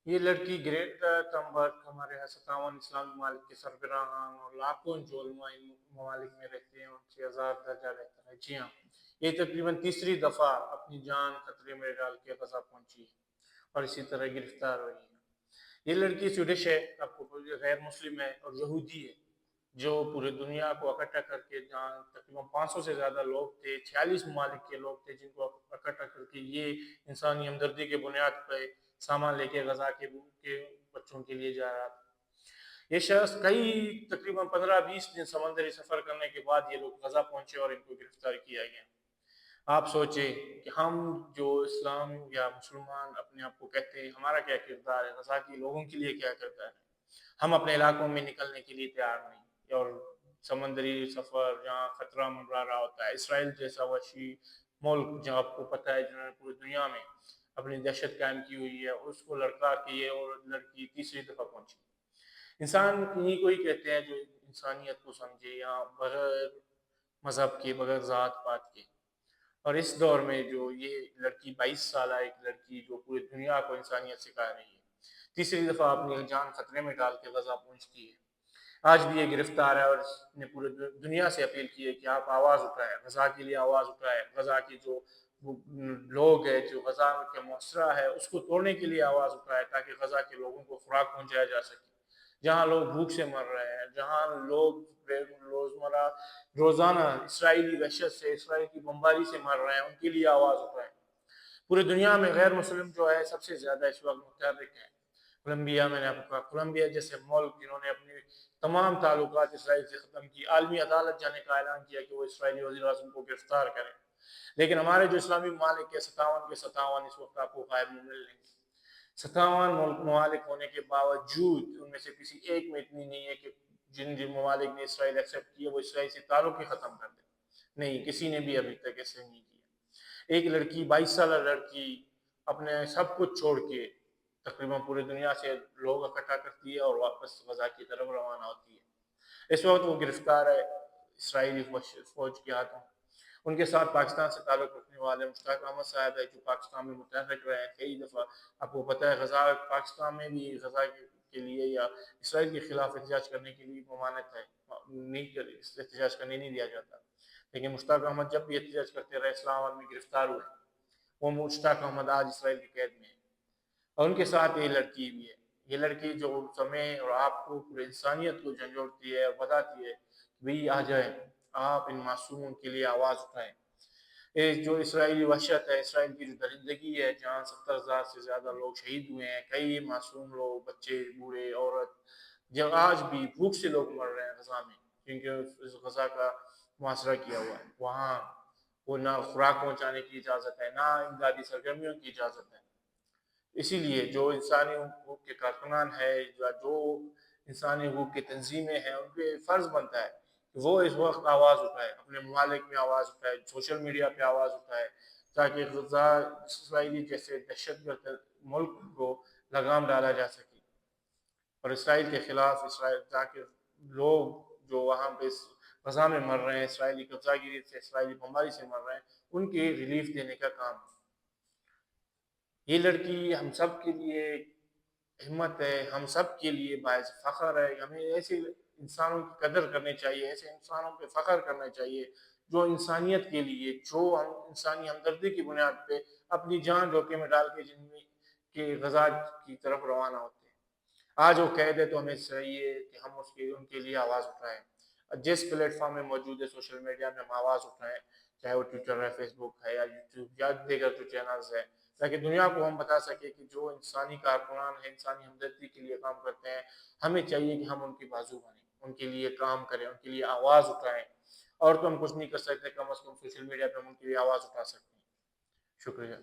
یہ لڑکی گریٹا تھمبرگ ہمارے یہاں 57 اسلامی ممالک کے سربراہان اور لاکھوں جو علماء ان ممالک میں رہتے ہیں ان سے آزاد درجہ رہتا ہے. جی ہاں، یہ تقریباً تیسری دفعہ اپنی جان خطرے میں ڈال کے غزہ پہنچی ہے اور اسی طرح گرفتار ہوئی ہے. یہ لڑکی سویڈش ہے، آپ کو غیر مسلم ہے اور یہودی ہے، جو پورے دنیا کو اکٹھا کر کے جہاں تقریباً 500 سے زیادہ لوگ تھے، 46 ممالک کے لوگ تھے جن کو اکٹھا کر کے یہ انسانی ہمدردی کے بنیاد پہ سامان لے کے غزہ کے بچوں کے لیے جا رہا تھا. یہ شخص تقریباً 15-20 دن سمندری سفر کرنے کے بعد یہ لوگ غزہ پہنچے اور ان کو گرفتار کیا گیا. آپ سوچیں کہ ہم جو اسلام یا مسلمان اپنے آپ کو کہتے ہیں، ہمارا کیا کردار ہے، غزہ کے لوگوں کے لیے کیا کرتا ہے. ہم اپنے علاقوں میں نکلنے کے لیے تیار نہیں، اور سمندری سفر جہاں خطرہ منڈرا رہا ہوتا ہے، اسرائیل جیسا وحشی ملک جہاں آپ کو پتہ ہے جنہوں نے پوری دنیا میں اپنی دہشت قائم کی ہوئی ہے، اس کو لڑکا کے یہ اور لڑکی تیسری دفعہ پہنچی. انسان انہیں کو ہی کہتے ہیں جو انسانیت کو سمجھے، یا بغیر مذہب کے، بغیر ذات پات کے. اور اس دور میں جو یہ لڑکی 22 سالہ ایک لڑکی جو پوری دنیا کو انسانیت سکھا رہی ہے، تیسری دفعہ اپنی جان خطرے میں ڈال کے غزہ پہنچتی ہے. آج بھی یہ گرفتار ہے اور اس نے پورے دنیا سے اپیل کی ہے کہ آپ آواز اٹھائیں، غزہ کے لیے آواز اٹھائیں، غزہ کے جو لوگ ہیں، جو غزہ کے معاشرہ ہے اس کو توڑنے کے لیے آواز اٹھائیں، تاکہ غزہ کے لوگوں کو خوراک پہنچایا جا سکے. جہاں لوگ بھوک سے مر رہے ہیں، جہاں لوگ روزمرہ روزانہ اسرائیلی وحشت سے، اسرائیل کی بمباری سے مر رہے ہیں، ان کے لیے آواز اٹھائیں. پورے دنیا میں غیر مسلم جو ہے سب سے زیادہ اس وقت متحرک ہیں. کولمبیا، میں نے آپ کو کہا کولمبیا جیسے ملک جنہوں نے اپنی تمام تعلقات اسرائیل سے ختم کی، عالمی عدالت جانے کا اعلان کیا کہ وہ اسرائیلی وزیر اعظم کو گرفتار کریں. لیکن ہمارے جو اسلامی ممالک کے 57 اس وقت آپ کو غائب مل لیں گے. 57 ممالک ہونے کے باوجود ان میں سے کسی ایک میں اتنی نہیں ہے کہ جن ممالک نے اسرائیل ایکسیپٹ کیا وہ اسرائیل سے تعلق ہی ختم کر دیں. نہیں، کسی نے بھی ابھی تک ایسے نہیں کیا. ایک لڑکی، 22 سالہ لڑکی اپنے سب کچھ چھوڑ کے تقریباً پوری دنیا سے لوگ اکٹھا کرتی ہے اور واپس غزہ کی طرف روانہ ہوتی ہے. اس وقت وہ گرفتار ہے اسرائیلی فوج کے ہاتھوں. ان کے ساتھ پاکستان سے تعلق رکھنے والے مشتاق احمد صاحب ہے، جو پاکستان میں متحرک رہے ہیں کئی دفعہ. آپ کو پتہ ہے غزہ پاکستان میں بھی غزہ کے لیے یا اسرائیل کے خلاف احتجاج کرنے کے لیے ممانعت ہے، احتجاج کرنے نہیں دیا جاتا. لیکن مشتاق احمد جب بھی احتجاج کرتے رہے، اسلام آباد میں گرفتار ہوئے. وہ مشتاق احمد آج اسرائیل کی قید میں ہے، اور ان کے ساتھ یہ لڑکی بھی ہے. یہ لڑکی جو سمیں اور آپ کو پورے انسانیت کو جھنجھوڑتی ہے اور بتاتی ہے کہ بھئی آ جائیں، آپ ان معصوموں کے لیے آواز اٹھائیں. جو اسرائیلی وحشت ہے، اسرائیل کی جو درندگی ہے، جہاں 70,000 سے زیادہ لوگ شہید ہوئے ہیں، کئی معصوم لوگ، بچے، بوڑھے، عورت، جو آج بھی بھوک سے لوگ مر رہے ہیں غزہ میں، کیونکہ اس غزہ کا محاصرہ کیا ہوا ہے. وہاں وہ نہ خوراک پہنچانے کی اجازت ہے، نہ امدادی سرگرمیوں کی اجازت ہے. اسی لیے جو انسانی حقوق کے کارکنان ہیں، جو انسانی حقوق کی تنظیمیں ہیں، ان پہ فرض بنتا ہے کہ وہ اس وقت آواز اٹھائے، اپنے ممالک میں آواز اٹھائے، سوشل میڈیا پہ آواز اٹھائے، تاکہ غزہ اسرائیلی جیسے دہشت گرد ملک کو لگام ڈالا جا سکے، اور اسرائیل کے خلاف تاکہ لوگ جو وہاں پہ غزہ میں مر رہے ہیں، اسرائیلی قبضہ گیری سے، اسرائیلی بمباری سے مر رہے ہیں، ان کی ریلیف دینے کا کام. یہ لڑکی ہم سب کے لیے ہمت ہے، ہم سب کے لیے باعث فخر ہے. ہمیں ایسے انسانوں کی قدر کرنی چاہیے، ایسے انسانوں پہ فخر کرنا چاہیے جو انسانیت کے لیے، جو ہم انسانی ہمدردی کی بنیاد پہ اپنی جان جوکے میں ڈال کے جن میں کہ غزہ کی طرف روانہ ہوتے ہیں. آج وہ قید ہے تو ہمیں چاہیے کہ ہم ان کے لیے آواز اٹھائیں. جس پلیٹ فارم میں موجود ہے سوشل میڈیا میں ہم آواز اٹھائیں، چاہے وہ ٹویٹر ہے، فیس بک ہے، یا یوٹیوب یا دیگر جو چینلز ہیں، تاکہ دنیا کو ہم بتا سکیں کہ جو انسانی کارکنان ہیں، انسانی ہمدردی کے لیے کام کرتے ہیں، ہمیں چاہیے کہ ہم ان کی بازو بنیں، ان کے لیے کام کریں، ان کے لیے آواز اٹھائیں. اور تو ہم کچھ نہیں کر سکتے، کم از کم سوشل میڈیا پہ ہم ان کے لیے آواز اٹھا سکتے ہیں. شکریہ.